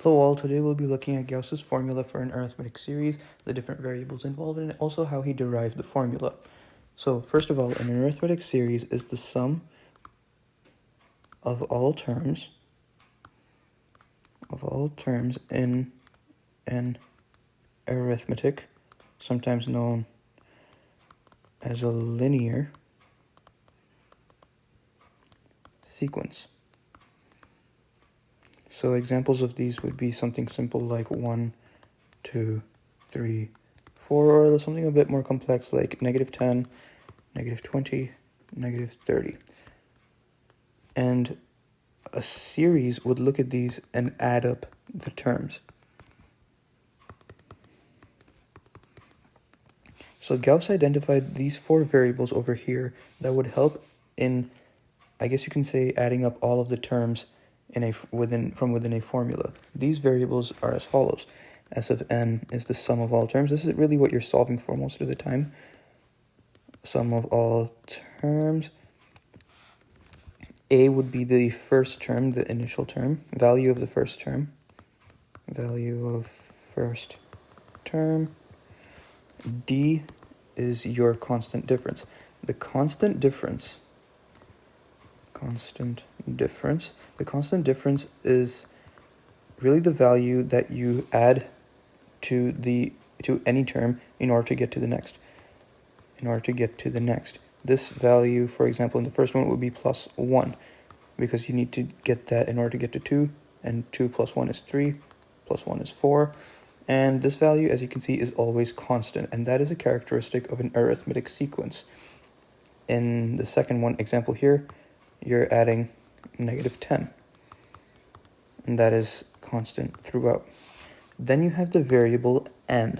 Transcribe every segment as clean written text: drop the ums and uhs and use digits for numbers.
Hello all, today we'll be looking at Gauss's formula for an arithmetic series, the different variables involved, and also how he derived the formula. So first of all, an arithmetic series is the sum of all terms in an arithmetic, sometimes known as a linear sequence. So examples of these would be something simple like 1, 2, 3, 4, or something a bit more complex like -10, -20, -30. And a series would look at these and add up the terms. So Gauss identified these four variables over here that would help in, I guess you can say, adding up all of the terms from within a formula. These variables are as follows. S of n is the sum of all terms. This is really what you're solving for most of the time. Sum of all terms. A would be the first term, the initial term, value of the first term. Value of first term. D is your constant difference. The constant difference is really the value that you add to any term in order to get to the next. This value, for example, in the first one would be +1, because you need to get that in order to get to 2, and 2 plus 1 is 3, plus 1 is 4. And this value, as you can see, is always constant, and that is a characteristic of an arithmetic sequence. In the second one example here, you're adding -10, and that is constant throughout. Then you have the variable n.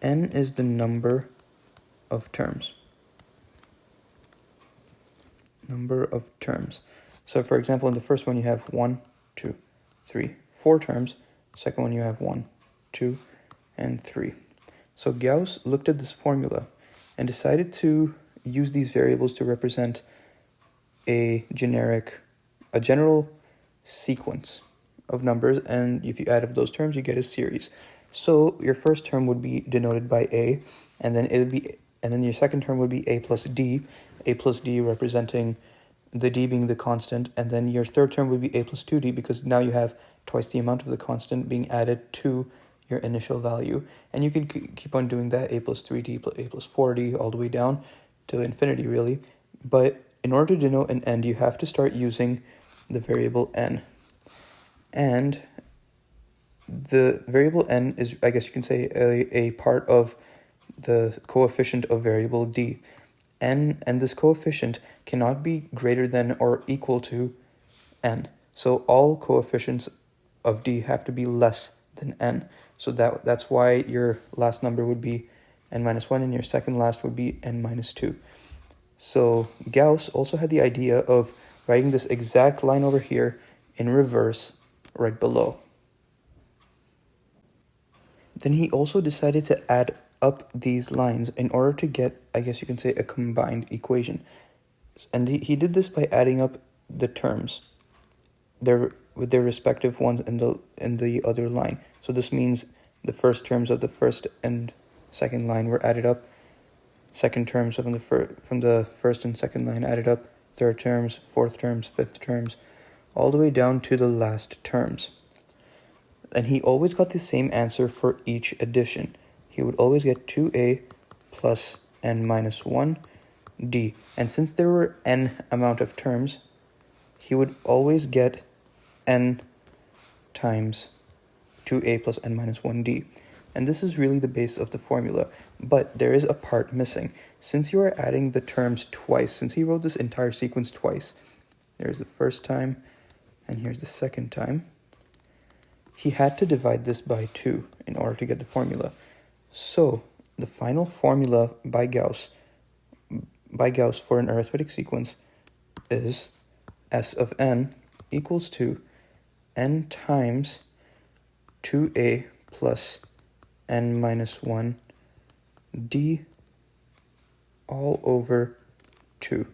N is the number of terms. So for example, in the first one you have 1, 2, 3, 4 terms. Second one you have 1, 2, and 3. So Gauss looked at this formula and decided to use these variables to represent a general sequence of numbers, and if you add up those terms you get a series. So your first term would be denoted by a, and then your second term would be a plus d representing the d being the constant, and then your third term would be a plus 2d, because now you have twice the amount of the constant being added to your initial value. And you can keep on doing that, a plus 3d, a plus 4d, all the way down to infinity, really. But in order to denote an end, you have to start using the variable n. And the variable n is, I guess you can say, a part of the coefficient of variable d. N, and this coefficient cannot be greater than or equal to n. So all coefficients of d have to be less than n. So that's why your last number would be n-1, and your second last would be n-2. So Gauss also had the idea of writing this exact line over here in reverse right below. Then he also decided to add up these lines in order to get, I guess you can say, a combined equation. And he did this by adding up the terms with their respective ones in the other line. So this means the first terms of the first and second line were added up, second terms from the first and second line added up, third terms, fourth terms, fifth terms, all the way down to the last terms. And he always got the same answer for each addition. He would always get 2a plus n-1 d. And since there were n amount of terms, he would always get n times 2a plus n-1 d. And this is really the base of the formula. But there is a part missing. Since you are adding the terms twice, since he wrote this entire sequence twice, there's the first time and here's the second time, he had to divide this by 2 in order to get the formula. So the final formula by Gauss for an arithmetic sequence is S of n equals to n times 2a plus n-1 d all over 2.